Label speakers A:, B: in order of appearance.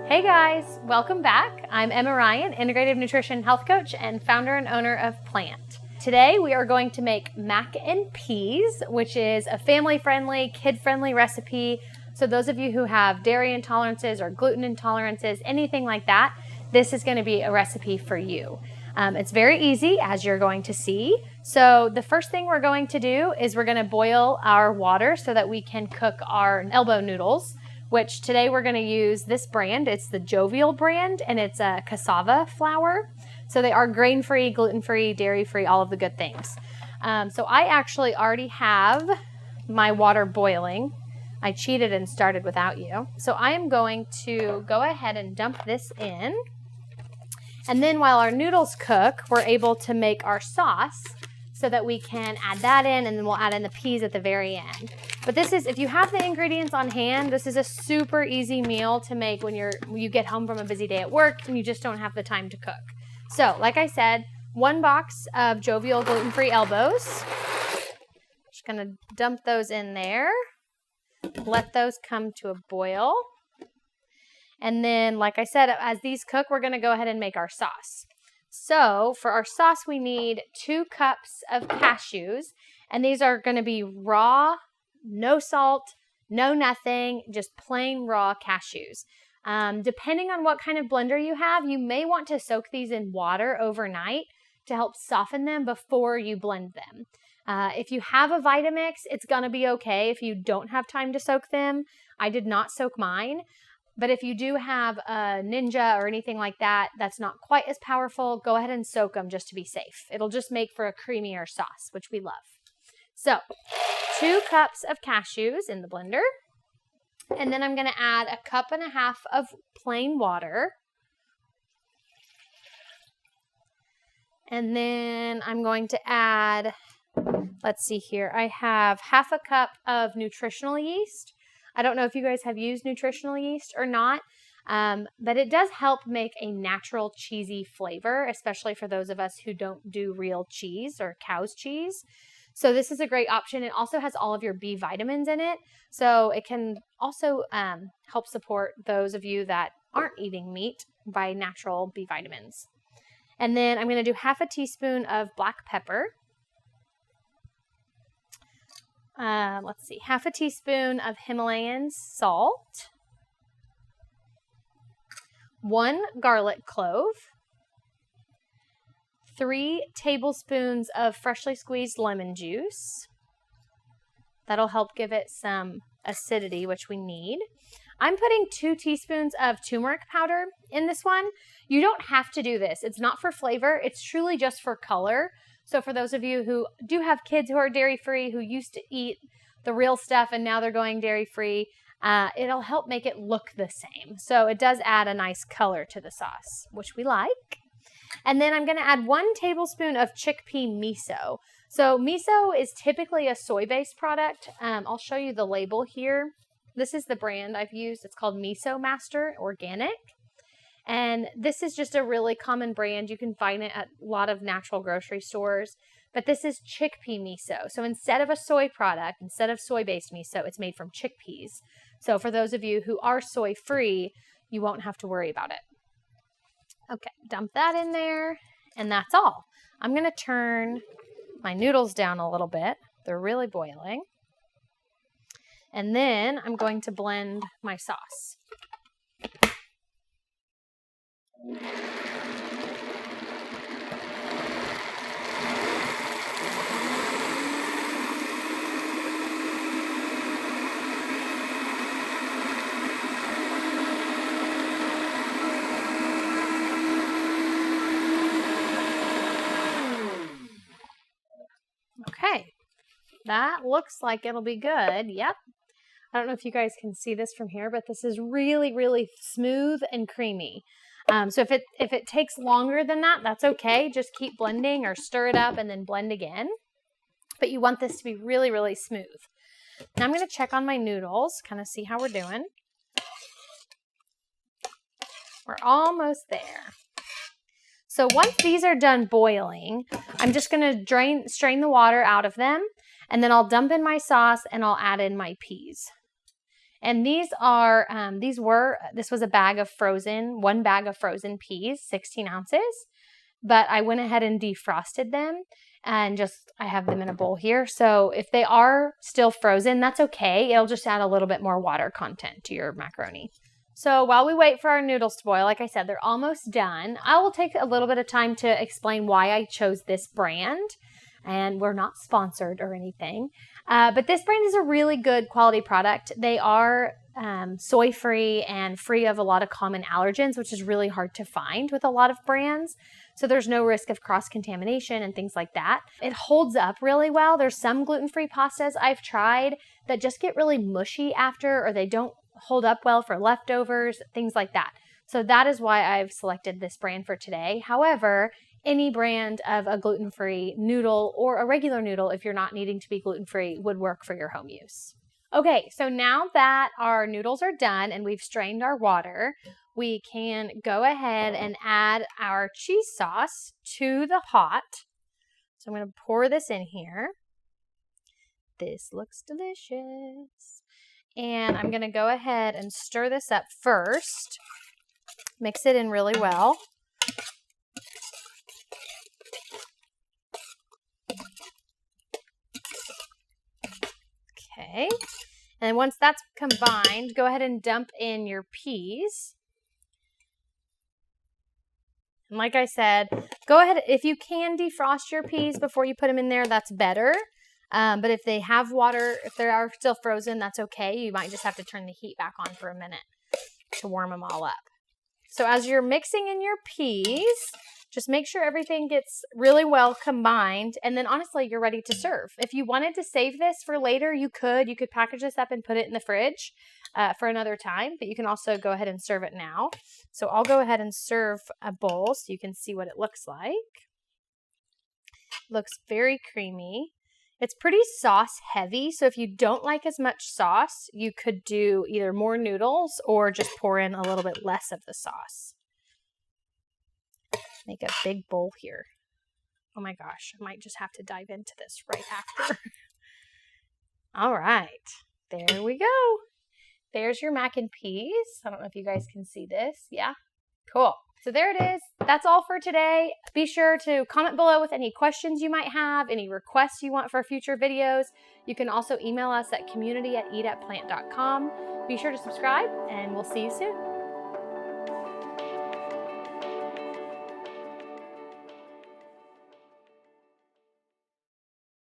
A: Hey guys, welcome back. I'm Emma Ryan, Integrative Nutrition Health Coach and founder and owner of Plant. Today we are going to make mac and peas, which is a family-friendly, kid-friendly recipe. So those of you who have dairy intolerances or gluten intolerances, anything like that, this is going to be a recipe for you. It's very easy, as you're going to see. So the first thing we're going to do is we're going to boil our water so that we can cook our elbow noodles, which today we're going to use this brand. It's the Jovial brand, and it's a cassava flour. So they are grain-free, gluten-free, dairy-free, all of the good things. So I actually already have my water boiling. I cheated and started without you. So I am going to go ahead and dump this in. And then while our noodles cook, we're able to make our sauce so that we can add that in, and then we'll add in the peas at the very end. But this is, if you have the ingredients on hand, this is a super easy meal to make when you get home from a busy day at work and you just don't have the time to cook. So, like I said, 1 box of Jovial gluten-free elbows. Just gonna dump those in there. Let those come to a boil. And then, like I said, as these cook, we're gonna go ahead and make our sauce. So for our sauce, we need 2 cups of cashews, and these are going to be raw, no salt, no nothing, just plain raw cashews. Depending on what kind of blender you have, you may want to soak these in water overnight to help soften them before you blend them. If you have a Vitamix, it's going to be okay if you don't have time to soak them. I did not soak mine. But if you do have a Ninja or anything like that, that's not quite as powerful, go ahead and soak them just to be safe. It'll just make for a creamier sauce, which we love. So 2 cups of cashews in the blender. And then I'm going to add 1.5 cups of plain water. And then I'm going to add, let's see here, I have 1/2 cup of nutritional yeast. I don't know if you guys have used nutritional yeast or not, but it does help make a natural cheesy flavor, especially for those of us who don't do real cheese or cow's cheese. So this is a great option. It also has all of your B vitamins in it, so it can also help support those of you that aren't eating meat by natural B vitamins. And then I'm going to do 1/2 teaspoon of black pepper. Let's see, 1/2 teaspoon of Himalayan salt, 1 garlic clove, 3 tablespoons of freshly squeezed lemon juice. That'll help give it some acidity, which we need. I'm putting 2 teaspoons of turmeric powder in this one. You don't have to do this. It's not for flavor. It's truly just for color. So for those of you who do have kids who are dairy-free, who used to eat the real stuff and now they're going dairy-free, it'll help make it look the same. So it does add a nice color to the sauce, which we like. And then I'm going to add 1 tablespoon of chickpea miso. So miso is typically a soy-based product. I'll show you the label here. This is the brand I've used. It's called Miso Master Organic. And this is just a really common brand. You can find it at a lot of natural grocery stores. But this is chickpea miso. So instead of a soy product, instead of soy-based miso, it's made from chickpeas. So for those of you who are soy-free, you won't have to worry about it. Okay, dump that in there, and that's all. I'm going to turn my noodles down a little bit. They're really boiling. And then I'm going to blend my sauce. Okay, that looks like it'll be good. Yep. I don't know if you guys can see this from here, but this is really, really smooth and creamy. So if it takes longer than that, that's okay. Just keep blending or stir it up and then blend again. But you want this to be really, really smooth. Now I'm going to check on my noodles, kind of see how we're doing. We're almost there. So once these are done boiling, I'm just going to strain the water out of them, and then I'll dump in my sauce and I'll add in my peas. And this was a bag of one bag of frozen peas, 16 ounces. But I went ahead and defrosted them and I have them in a bowl here. So if they are still frozen, that's okay. It'll just add a little bit more water content to your macaroni. So while we wait for our noodles to boil, like I said, they're almost done. I will take a little bit of time to explain why I chose this brand. And we're not sponsored or anything. But this brand is a really good quality product. They are soy-free and free of a lot of common allergens, which is really hard to find with a lot of brands. So there's no risk of cross-contamination and things like that. It holds up really well. There's some gluten-free pastas I've tried that just get really mushy after, or they don't hold up well for leftovers, things like that. So that is why I've selected this brand for today. However, any brand of a gluten-free noodle or a regular noodle, if you're not needing to be gluten-free, would work for your home use. Okay, so now that our noodles are done and we've strained our water, we can go ahead and add our cheese sauce to the pot. So I'm going to pour this in here. This looks delicious. And I'm going to go ahead and stir this up first. Mix it in really well. Okay, and once that's combined, go ahead and dump in your peas. And like I said, go ahead, if you can defrost your peas before you put them in there, that's better. But if they have water, if they are still frozen, that's okay. You might just have to turn the heat back on for a minute to warm them all up. So as you're mixing in your peas, just make sure everything gets really well combined, and then honestly, you're ready to serve. If you wanted to save this for later, you could package this up and put it in the fridge for another time, but you can also go ahead and serve it now. So I'll go ahead and serve a bowl so you can see what it looks like. It looks very creamy. It's pretty sauce heavy, so if you don't like as much sauce, you could do either more noodles or just pour in a little bit less of the sauce. Make a big bowl here. Oh my gosh, I might just have to dive into this right after. All right, there we go. There's your mac and peas. I don't know if you guys can see this. Yeah, cool. So there it is. That's all for today. Be sure to comment below with any questions you might have, any requests you want for future videos. You can also email us at community@eatatplant.com. Be sure to subscribe, and we'll see you soon.